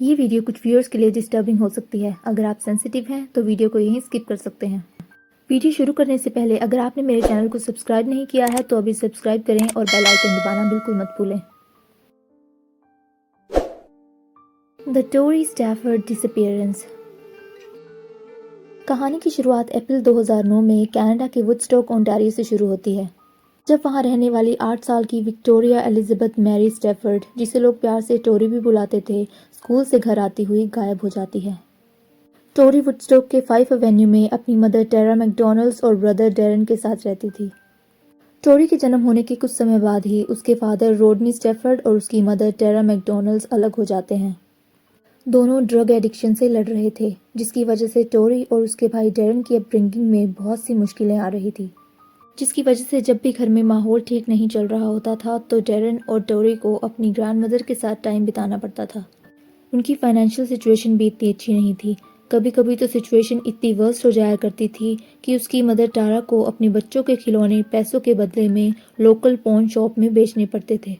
ये वीडियो कुछ व्यूअर्स के लिए डिस्टर्बिंग हो सकती है। अगर आप सेंसिटिव हैं तो वीडियो को यहीं स्किप कर सकते हैं। वीडियो शुरू करने से पहले अगर आपने मेरे चैनल को सब्सक्राइब नहीं किया है तो अभी सब्सक्राइब करें और बेल आइकन दबाना बिल्कुल मत भूलें। The Tori Stafford disappearance. कहानी की शुरुआत अप्रैल 2009 में कनाडा के वुडस्टॉक ओंटारियो से शुरू होती है, जब वहां रहने वाली 8 साल की विक्टोरिया एलिजाबेथ मैरी स्टैफर्ड, जिसे लोग प्यार से टोरी भी बुलाते थे, स्कूल से घर आती हुई गायब हो जाती है। टोरी वुडस्टॉक के 5 एवेन्यू में अपनी मदर टेरा मैकडॉनल्ड्स और ब्रदर डैरन के साथ रहती थी। टोरी के जन्म होने के कुछ समय बाद ही उसके फादर रोडनी स्टैफर्ड और उसकी मदर टेरा मैकडॉनल्ड्स अलग हो जाते हैं। दोनों ड्रग एडिक्शन से लड़ रहे थे, जिसकी वजह से टोरी और उसके भाई डैरन की अपब्रिंगिंग में बहुत सी मुश्किलें आ रही थी, जिसकी वजह से जब भी घर में माहौल ठीक नहीं चल रहा होता था तो डैरन और टोरी को अपनी ग्रैंडमदर के साथ टाइम बिताना पड़ता था। उनकी फाइनेंशियल सिचुएशन भी इतनी अच्छी नहीं थी। कभी कभी तो सिचुएशन इतनी वर्स्ट हो जाया करती थी कि उसकी मदर टारा को अपने बच्चों के खिलौने पैसों के बदले में लोकल पॉन शॉप में बेचने पड़ते थे,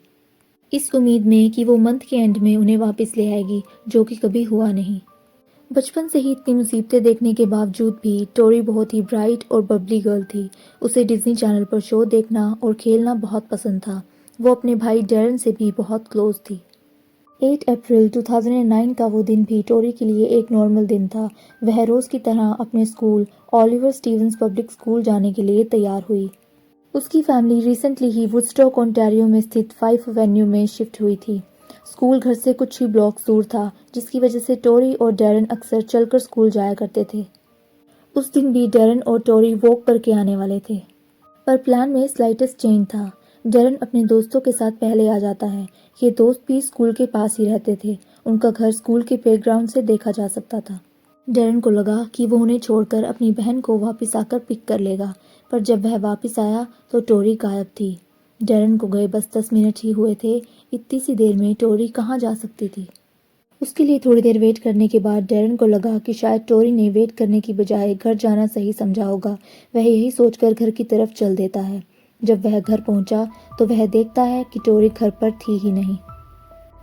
इस उम्मीद में कि वो मंथ के एंड में उन्हें वापस ले आएगी, जो कि कभी हुआ नहीं। बचपन से ही इतनी मुसीबतें देखने के बावजूद भी टोरी बहुत ही ब्राइट और बबली गर्ल थी। उसे डिज्नी चैनल पर शो देखना और खेलना बहुत पसंद था। वो अपने भाई डैरन से भी बहुत क्लोज थी। 8 अप्रैल 2009 का वो दिन भी टोरी के लिए एक नॉर्मल दिन था। वह रोज़ की तरह अपने school Oliver Stevens public school जाने के लिए तैयार हुई। उसकी फैमिली रिसेंटली ही वुडस्टॉक ओंटारियो में स्थित 5 एवेन्यू में शिफ्ट हुई थी। स्कूल घर से कुछ ही ब्लॉक्स दूर था, जिसकी वजह से टोरी और डैरन अक्सर चलकर स्कूल जाया करते थे। उस दिन भी डैरन और टोरी वॉक करके आने वाले थे, पर प्लान में स्लाइटेस्ट चेंज था। डैरन अपने दोस्तों के साथ पहले आ जाता है। ये दोस्त भी स्कूल के पास ही रहते थे। उनका घर स्कूल के प्लेग्राउंड से देखा जा सकता था। डैरन को लगा कि वो उन्हें छोड़कर अपनी बहन को वापस आकर पिक कर लेगा, पर जब वह वापस आया तो टोरी गायब थी। डैरन को गए बस 10 मिनट ही हुए थे। इतनी सी देर में टोरी कहाँ जा सकती थी। उसके लिए थोड़ी देर वेट करने के बाद डैरन को लगा कि शायद टोरी ने वेट करने की बजाय घर जाना सही समझा होगा। वह यही सोचकर घर की तरफ चल देता है। जब वह घर पहुंचा तो वह देखता है कि टोरी घर पर थी ही नहीं।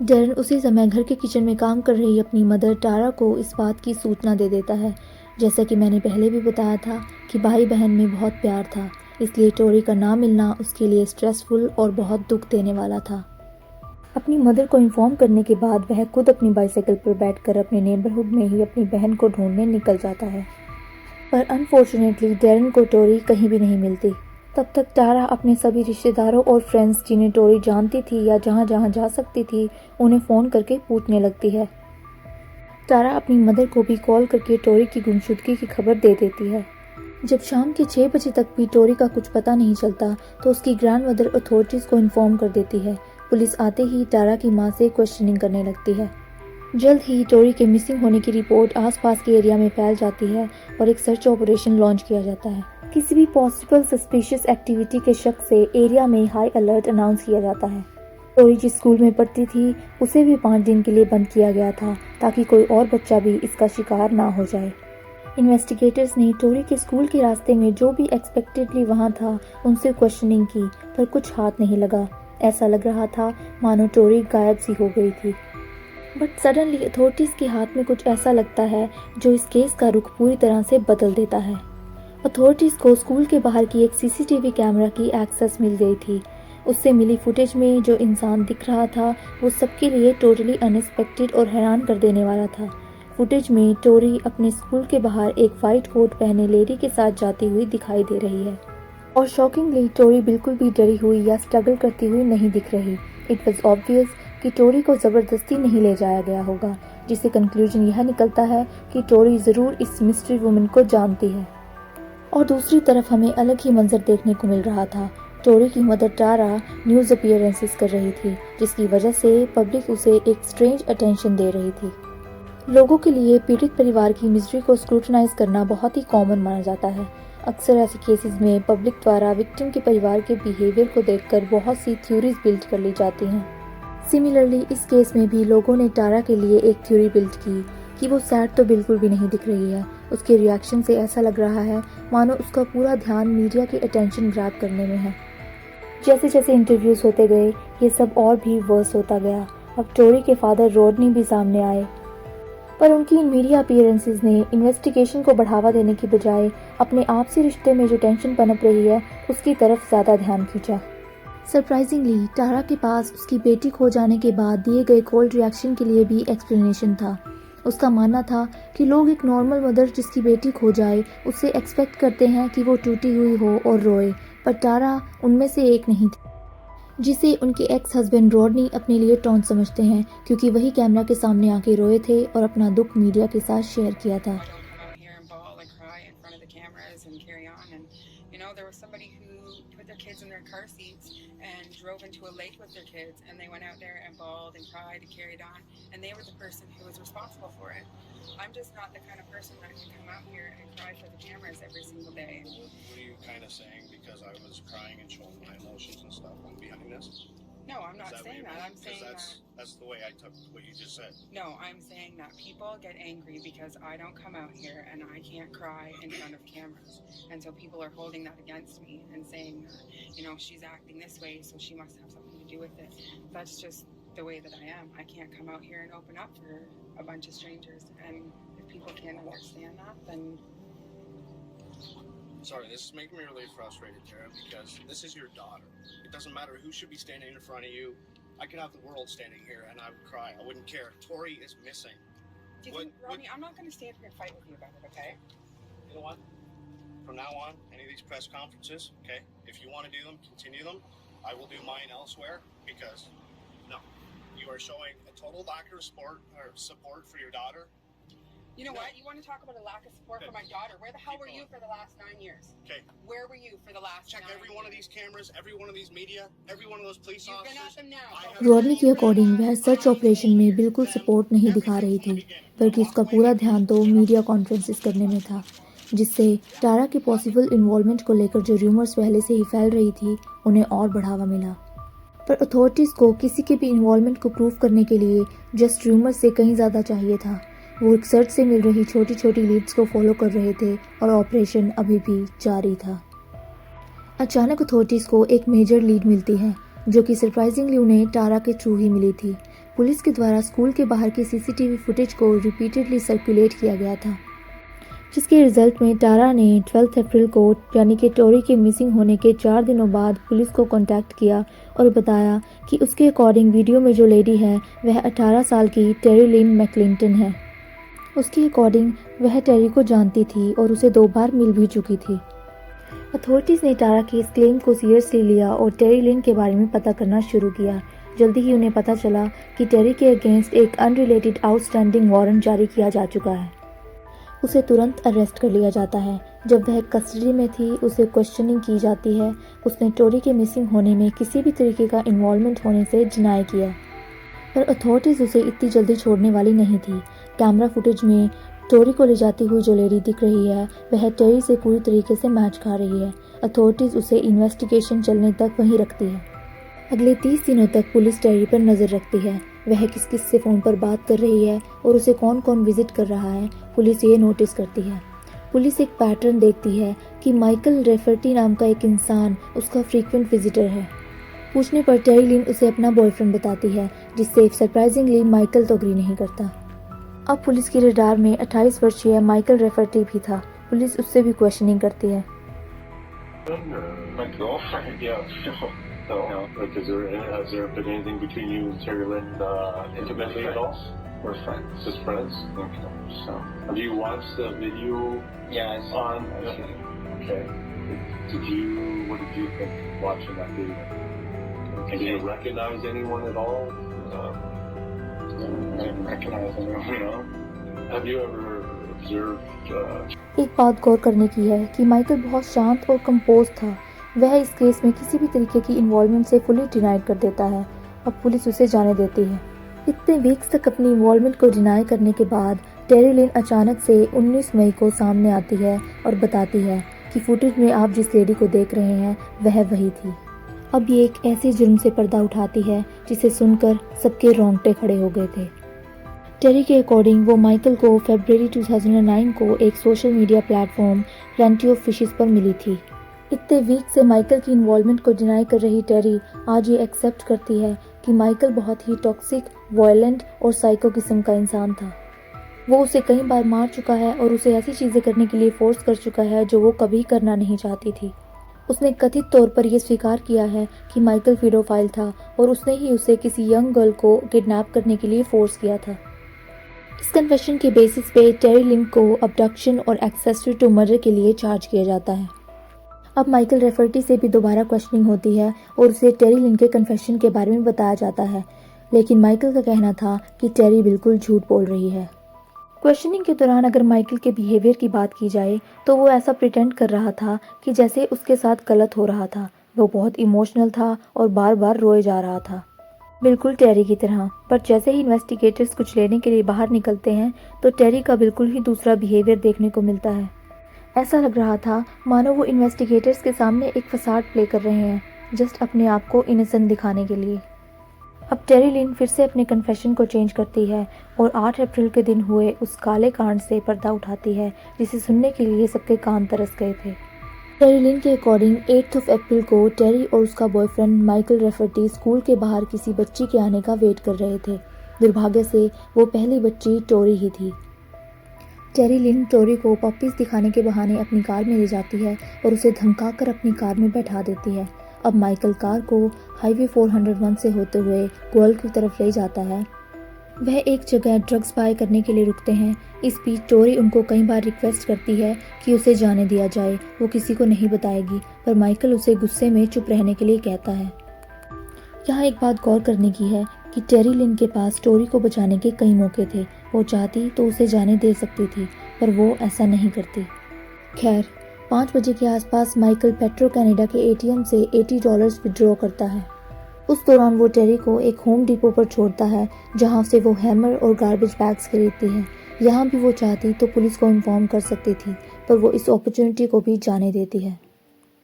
डैरन उसी समय घर के किचन में काम कर रही अपनी मदर टारा को इस बात की सूचना दे देता है। जैसा कि मैंने पहले भी बताया था कि भाई बहन में बहुत प्यार था, इसलिए टोरी का ना मिलना उसके लिए स्ट्रेसफुल और बहुत दुख देने वाला था। अपनी मदर को इन्फॉर्म करने के बाद वह खुद अपनी बाइसाइकिल पर बैठकर अपने नेबरहुड में ही अपनी बहन को ढूंढने निकल जाता है, पर अनफॉर्चुनेटली डैरन को टोरी कहीं भी नहीं मिलती। तब तक टारा अपने सभी रिश्तेदारों और फ्रेंड्स जिन्हें टोरी जानती थी या जहाँ जहाँ जा सकती थी, उन्हें फ़ोन करके पूछने लगती है। टारा अपनी मदर को भी कॉल करके टोरी की गुमशुदगी की खबर दे देती है। जब शाम के 6 बजे तक भी टोरी का कुछ पता नहीं चलता तो उसकी ग्रैंडमदर अथॉरिटीज़ को इन्फॉर्म कर देती है। पुलिस आते ही टारा की मां से क्वेश्चनिंग करने लगती है। जल्द ही टोरी के मिसिंग होने की रिपोर्ट आसपास के एरिया में फैल जाती है और एक सर्च ऑपरेशन लॉन्च किया जाता है। किसी भी पॉसिबल सस्पिशियस एक्टिविटी के शक से एरिया में हाई अलर्ट अनाउंस किया जाता है। टोरी जिस स्कूल में पढ़ती थी उसे भी 5 दिन के लिए बंद किया गया था, ताकि कोई और बच्चा भी इसका शिकार ना हो जाए। इन्वेस्टिगेटर्स ने टोरी के स्कूल के रास्ते में जो भी एक्सपेक्टेडली वहाँ था उनसे क्वेश्चनिंग की, पर कुछ हाथ नहीं लगा। ऐसा लग रहा था मानो टोरी गायब सी हो गई थी। बट सडनली अथॉरिटीज़ के हाथ में कुछ ऐसा लगता है जो इस केस का रुख पूरी तरह से बदल देता है। अथॉरिटीज़ को स्कूल के बाहर की एक सीसीटीवी कैमरा की एक्सेस मिल गई थी। उससे मिली फुटेज में जो इंसान दिख रहा था वो सबके लिए टोटली अनएक्सपेक्टेड और हैरान कर देने वाला था। फुटेज में टोरी अपने स्कूल के बाहर एक वाइट कोट पहने लेडी के साथ जाती हुई दिखाई दे रही है, और शॉकिंगली टोरी बिल्कुल भी डरी हुई या स्ट्रगल करती हुई नहीं दिख रही। इट वॉज ऑब्वियस कि टोरी को ज़बरदस्ती नहीं ले जाया गया होगा, जिससे कंक्लूजन यह निकलता है कि टोरी ज़रूर इस मिस्ट्री वुमन को जानती है। और दूसरी तरफ हमें अलग ही मंजर देखने को मिल रहा था। टोरी की मदर टारा न्यूज़ अपीयरेंसेस कर रही थी, जिसकी वजह से पब्लिक उसे एक स्ट्रेंज अटेंशन दे रही थी। लोगों के लिए पीड़ित परिवार की मिस्ट्री को स्क्रूटनाइज करना बहुत ही कॉमन माना जाता है। अक्सर ऐसे केसेस में पब्लिक द्वारा विक्टिम के परिवार के बिहेवियर को देखकर बहुत सी थ्योरीज बिल्ड कर ली जाती हैं। सिमिलरली इस केस में भी लोगों ने टारा के लिए एक थ्योरी बिल्ड की कि वो सैड तो बिल्कुल भी नहीं दिख रही है। उसके रिएक्शन से ऐसा लग रहा है मानो उसका पूरा ध्यान मीडिया की अटेंशन ग्रैब करने में है। जैसे जैसे इंटरव्यूज होते गए ये सब और भी वर्स होता गया। अब टोरी के फादर रोडनी भी सामने आए। पर उनकी इन मीडिया अपीयरेंसेस ने इन्वेस्टिगेशन को बढ़ावा देने की बजाय अपने आपसी रिश्ते में जो टेंशन पनप रही है उसकी तरफ ज़्यादा ध्यान खींचा। सरप्राइजिंगली टारा के पास उसकी बेटी खो जाने के बाद दिए गए कोल्ड रिएक्शन के लिए भी एक्सप्लेनेशन था। उसका मानना था कि लोग एक नॉर्मल मदर जिसकी बेटी खो जाए उससे एक्सपेक्ट करते हैं कि वो टूटी हुई हो और रोए, पर टारा उनमें से एक नहीं थी, जिसे उनके एक्स हस्बैंड रॉडनी अपने लिए टॉन्ट समझते हैं क्योंकि वही कैमरा के सामने आके रोए थे और अपना दुख मीडिया के साथ शेयर किया था। And drove into a lake with their kids, and they went out there and bawled and cried and carried on, and they were the person who was responsible for it. I'm just not the kind of person that can come out here and cry for the cameras every single day. What are you kind of saying because I was crying and showing my emotions and stuff I'm behind this? No, I'm not saying that. I'm saying that's the way I took what you just said. No, I'm saying that people get angry because I don't come out here and I can't cry in front of cameras. And so people are holding that against me and saying that, you know, she's acting this way, so she must have something to do with it. That's just the way that I am. I can't come out here and open up for a bunch of strangers. And if people can't understand that, then... Sorry, this is making me really frustrated, Tara, because this is your daughter. It doesn't matter who should be standing in front of you. I could have the world standing here and I would cry. I wouldn't care. Tori is missing. Do you think, Rodney, I'm not going to stand here and fight with you about it, okay? You know what? From now on, any of these press conferences, okay, if you want to do them, continue them. I will do mine elsewhere because, no, you are showing a total lack of support for your daughter. You know what? You want to talk about a lack of support for my daughter. Where the hell were you for the last 9 years? Okay. Where were you for the last 9 years? Check every one of these cameras, every one of these media, every one of those police You've been officers. at them now. Rodney के according वह search operation में बिल्कुल support नहीं दिखा रही थी, बल्कि उसका पूरा ध्यान तो मीडिया कॉन्फ्रेंसेस करने में था, जिससे टारा के पॉसिबल इन्वॉल्वमेंट को लेकर जो रूमर्स पहले से ही फैल रही थी उन्हें और बढ़ावा मिला। पर अथॉरिटीज़ को किसी के भी इन्वॉल्वमेंट को प्रूव करने के लिए जस्ट रूमर्स से कहीं ज़्यादा चाहिए था। वो एक सर्च से मिल रही छोटी छोटी लीड्स को फॉलो कर रहे थे और ऑपरेशन अभी भी जारी था। अचानक अथॉरिटीज़ को एक मेजर लीड मिलती है जो कि सरप्राइजिंगली उन्हें टारा के थ्रू ही मिली थी। पुलिस के द्वारा स्कूल के बाहर की सीसीटीवी फुटेज को रिपीटेडली सर्कुलेट किया गया था, जिसके रिजल्ट में टारा ने 12 अप्रैल को यानी कि टोरी के मिसिंग होने के 4 दिनों बाद पुलिस को कांटेक्ट किया और बताया कि उसके अकॉर्डिंग वीडियो में जो लेडी है वह 18 साल की टेरी लिन मैकक्लिंटन है। उसके अकॉर्डिंग वह टेरी को जानती थी और उसे 2 बार मिल भी चुकी थी। अथॉरिटीज़ ने टारा के इस क्लेम को सीरियसली लिया और टेरी लिन के बारे में पता करना शुरू किया। जल्दी ही उन्हें पता चला कि टेरी के अगेंस्ट एक अनरिलेटेड आउटस्टैंडिंग वारंट जारी किया जा चुका है। उसे तुरंत अरेस्ट कर लिया जाता है। जब वह कस्टडी में थी उसे क्वेश्चनिंग की जाती है। उसने टोरी के मिसिंग होने में किसी भी तरीके का इन्वॉल्वमेंट होने से डिनाई किया, पर अथॉरिटीज़ उसे इतनी जल्दी छोड़ने वाली नहीं थी। कैमरा फुटेज में टोरी को ले जाती हुई जो लेडी दिख रही है वह टेरी से पूरी तरीके से मैच खा रही है। अथॉरिटीज़ उसे इन्वेस्टिगेशन चलने तक वहीं रखती है। अगले 30 दिनों तक पुलिस टेरी पर नज़र रखती है। वह किस किस से फ़ोन पर बात कर रही है और उसे कौन कौन विजिट कर रहा है, पुलिस ये नोटिस करती है। पुलिस एक पैटर्न देखती है कि माइकल रेफर्टी नाम का एक इंसान उसका फ्रीक्वेंट विजिटर है। पूछने पर टेरी लिन उसे अपना बॉयफ्रेंड बताती है, जिससे सरप्राइजिंगली माइकल तो अग्री नहीं करता। अब पुलिस की रडार में 28 वर्षीय माइकल रेफर्टी भी था। पुलिस उससे भी क्वेश्चनिंग करती है। So, like, has there been anything between you and Terry Lynn intimately at all? We're friends. Just friends? Okay. So, Have you watched the video? yeah, I saw On- it. I've seen it. Okay. What did you think watching that video? Did you recognize anyone at all? I didn't recognize anyone. You know? Have you ever observed एक बात गौर करने की है कि Michael बहुत शांत और compose था। वह इस केस में किसी भी तरीके की इन्वॉल्वमेंट से फुली डिनाई कर देता है। अब पुलिस उसे जाने देती है। इतने वीक्स तक अपनी इन्वॉल्वमेंट को डिनाई करने के बाद टेरी लिन अचानक से 19 मई को सामने आती है और बताती है कि फुटेज में आप जिस लेडी को देख रहे हैं वह वही थी। अब ये एक ऐसे जुर्म से पर्दा उठाती है जिसे सुनकर सबके रोंगटे खड़े हो गए थे। टेरी के अकॉर्डिंग वो माइकल को फरवरी 2009 को एक social media platform plenty of fishes पर मिली थी। इतने वीक से माइकल की इन्वॉल्वमेंट को डिनाई कर रही टेरी आज ये एक्सेप्ट करती है कि माइकल बहुत ही टॉक्सिक, वायलेंट और साइको किस्म का इंसान था। वो उसे कई बार मार चुका है और उसे ऐसी चीज़ें करने के लिए फोर्स कर चुका है जो वो कभी करना नहीं चाहती थी। उसने कथित तौर पर यह स्वीकार किया है कि माइकल पीडोफाइल था और उसने ही उसे किसी यंग गर्ल को किडनैप करने के लिए फोर्स किया था। इस कन्फेशन के बेसिस पे टेरी लिन को अबडक्शन और एक्सेसरी टू मर्डर के लिए चार्ज किया जाता है। अब माइकल रेफर्टी से भी दोबारा क्वेश्चनिंग होती है और उसे टेरी लिन के कन्फेशन के बारे में बताया जाता है, लेकिन माइकल का कहना था कि टेरी बिल्कुल झूठ बोल रही है। क्वेश्चनिंग के दौरान अगर माइकल के बिहेवियर की बात की जाए तो वो ऐसा प्रिटेंड कर रहा था कि जैसे उसके साथ गलत हो रहा था। वो बहुत इमोशनल था और बार बार रोए जा रहा था, बिल्कुल टेरी की तरह। पर जैसे ही इन्वेस्टिगेटर्स कुछ लेने के लिए बाहर निकलते हैं तो टेरी का बिल्कुल ही दूसरा बिहेवियर देखने को मिलता है। ऐसा लग रहा था मानो वो इन्वेस्टिगेटर्स के सामने एक फसाड प्ले कर रहे हैं, जस्ट अपने आप को इनोसेंट दिखाने के लिए। अब टेरी लिन फिर से अपने कन्फेशन को चेंज करती है और 8 अप्रैल के दिन हुए उस काले कांड से पर्दा उठाती है जिसे सुनने के लिए सबके कान तरस गए थे। टेरी लिन के अकॉर्डिंग 8 अप्रैल को टेरी और उसका बॉयफ्रेंड माइकल रेफर्टी स्कूल के बाहर किसी बच्ची के आने का वेट कर रहे थे। दुर्भाग्य से वो पहली बच्ची टोरी ही थी। टेरी लिन टोरी को पपीज दिखाने के बहाने अपनी कार में ले जाती है और उसे धमकाकर अपनी कार में बैठा देती है। अब माइकल कार को हाईवे 401 से होते हुए गोल्ड की तरफ ले जाता है। वह एक जगह ड्रग्स बाय करने के लिए रुकते हैं। इस बीच टोरी उनको कई बार रिक्वेस्ट करती है कि उसे जाने दिया जाए, वो किसी को नहीं बताएगी, पर माइकल उसे गुस्से में चुप रहने के लिए कहता है। यहाँ एक बात गौर करने की है कि टेरी लिन के पास टोरी को बचाने के कई मौके थे। वो चाहती तो उसे जाने दे सकती थी, पर वो ऐसा नहीं करती। खैर, 5 बजे के आसपास माइकल पेट्रो कनाडा के एटीएम से $80 विड्रॉ करता है। उस दौरान वो टेरी को एक होम डिपो पर छोड़ता है जहां से वो हैमर और गार्बेज बैग्स खरीदती है। यहाँ भी वो चाहती तो पुलिस को इन्फॉर्म कर सकती थी, पर वो इस अपॉर्चुनिटी को भी जाने देती है।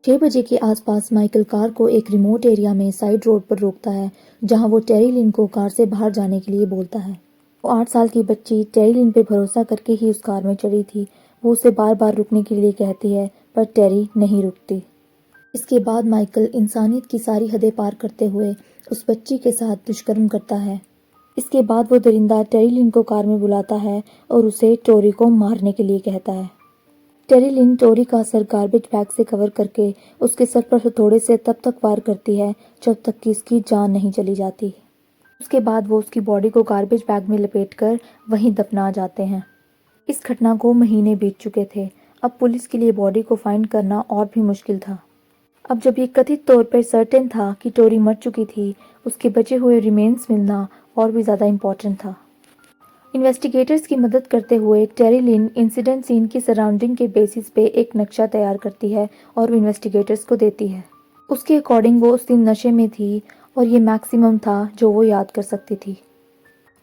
6 बजे के आसपास माइकल कार को एक रिमोट एरिया में साइड रोड पर रोकता है जहां वो टेरी लिन को कार से बाहर जाने के लिए बोलता है। वो 8 साल की बच्ची टेरी लिन पे भरोसा करके ही उस कार में चढ़ी थी। वो उसे बार बार रुकने के लिए कहती है, पर टेरी नहीं रुकती। इसके बाद माइकल इंसानियत की सारी हदें पार करते हुए उस बच्ची के साथ दुष्कर्म करता है। इसके बाद वो दरिंदा टेरी लिन को कार में बुलाता है और उसे टोरी को मारने के लिए कहता है। टेरी लिन टोरी का सर गार्बेज बैग से कवर करके उसके सर पर हथौड़े से तब तक वार करती है जब तक कि उसकी जान नहीं चली जाती। उसके बाद वो उसकी बॉडी को गार्बेज बैग में लपेटकर वहीं दफना जाते हैं। इस घटना को महीने बीत चुके थे। अब पुलिस के लिए बॉडी को फाइंड करना और भी मुश्किल था। अब जब ये कथित तौर पर सर्टेन था कि टोरी मर चुकी थी, उसके बचे हुए रिमेन्स मिलना और भी ज़्यादा इम्पोर्टेंट था। इन्वेस्टिगेटर्स की मदद करते हुए टेरी लिन इंसिडेंट सीन की सराउंडिंग के बेसिस पे एक नक्शा तैयार करती है और इन्वेस्टिगेटर्स को देती है। उसके अकॉर्डिंग वो उस दिन नशे में थी और ये मैक्सिमम था जो वो याद कर सकती थी।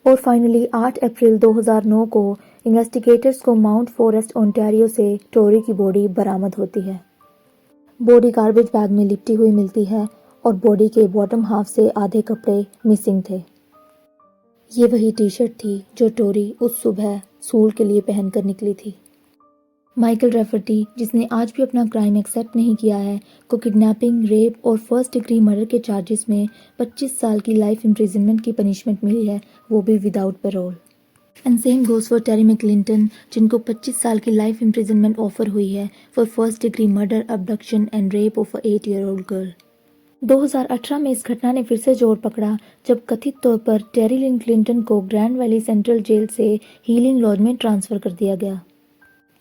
और फाइनली 8 अप्रैल 2009 को इन्वेस्टिगेटर्स को माउंट फॉरेस्ट ओंटारियो से टोरी की बॉडी बरामद होती है। बॉडी गार्बेज बैग में लिपटी हुई मिलती है और बॉडी के बॉटम हाफ से आधे कपड़े मिसिंग थे। ये वही टी शर्ट थी जो टोरी उस सुबह स्कूल के लिए पहनकर निकली थी। माइकल रेफर्टी, जिसने आज भी अपना क्राइम एक्सेप्ट नहीं किया है, को किडनैपिंग, रेप और फर्स्ट डिग्री मर्डर के चार्जेस में 25 साल की लाइफ इम्प्रिजनमेंट की पनिशमेंट मिली है, वो भी without parole. And same goes for Terry McClinton, जिनको 25 साल की लाइफ इम्प्रिजनमेंट ऑफर हुई है for first degree murder, abduction and rape of a 8-year-old girl. 2018 में इस घटना ने फिर से जोर पकड़ा जब कथित तौर पर टेरी लिन क्लिंटन को ग्रैंड वैली सेंट्रल जेल से हीलिंग लॉज में ट्रांसफ़र कर दिया गया।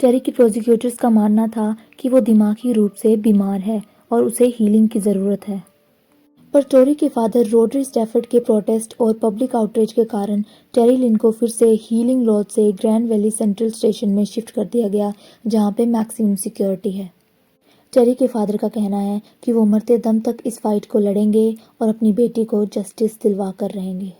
टेरी की प्रोसिक्यूटर्स का मानना था कि वो दिमागी रूप से बीमार है और उसे हीलिंग की ज़रूरत है, पर टोरी के फादर रोडरी स्टैफर्ड के प्रोटेस्ट और पब्लिक आउटरीच के कारण टेरी लिन को फिर से हीलिंग लॉज से ग्रैंड वैली सेंट्रल स्टेशन में शिफ्ट कर दिया गया जहां पे मैक्सिमम सिक्योरिटी है। टेरी के फादर का कहना है कि वो मरते दम तक इस फाइट को लड़ेंगे और अपनी बेटी को जस्टिस दिलवा कर रहेंगे।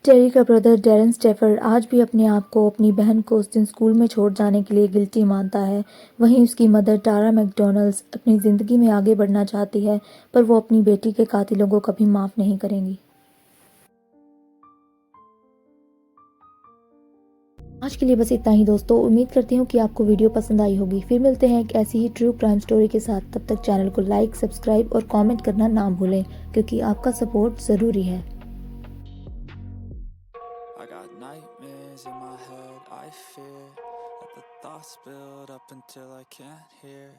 टेरी का ब्रदर डैरन स्टैफर्ड आज भी अपने आप को अपनी बहन को उस दिन स्कूल में छोड़ जाने के लिए गिल्टी मानता है। वहीं उसकी मदर टारा मैकडोनल्ड्स अपनी ज़िंदगी में आगे बढ़ना चाहती है, पर वो अपनी बेटी के कातिलों को कभी माफ़ नहीं करेंगी। आज के लिए बस इतना ही दोस्तों। उम्मीद करती हूँ कि आपको वीडियो पसंद आई होगी। फिर मिलते हैं एक ऐसी ही ट्रू क्राइम स्टोरी के साथ। तब तक चैनल को लाइक, सब्सक्राइब और कमेंट करना ना भूलें, क्योंकि आपका सपोर्ट ज़रूरी है। I got nightmares in my head, I fear that the thoughts build up until I can't hear.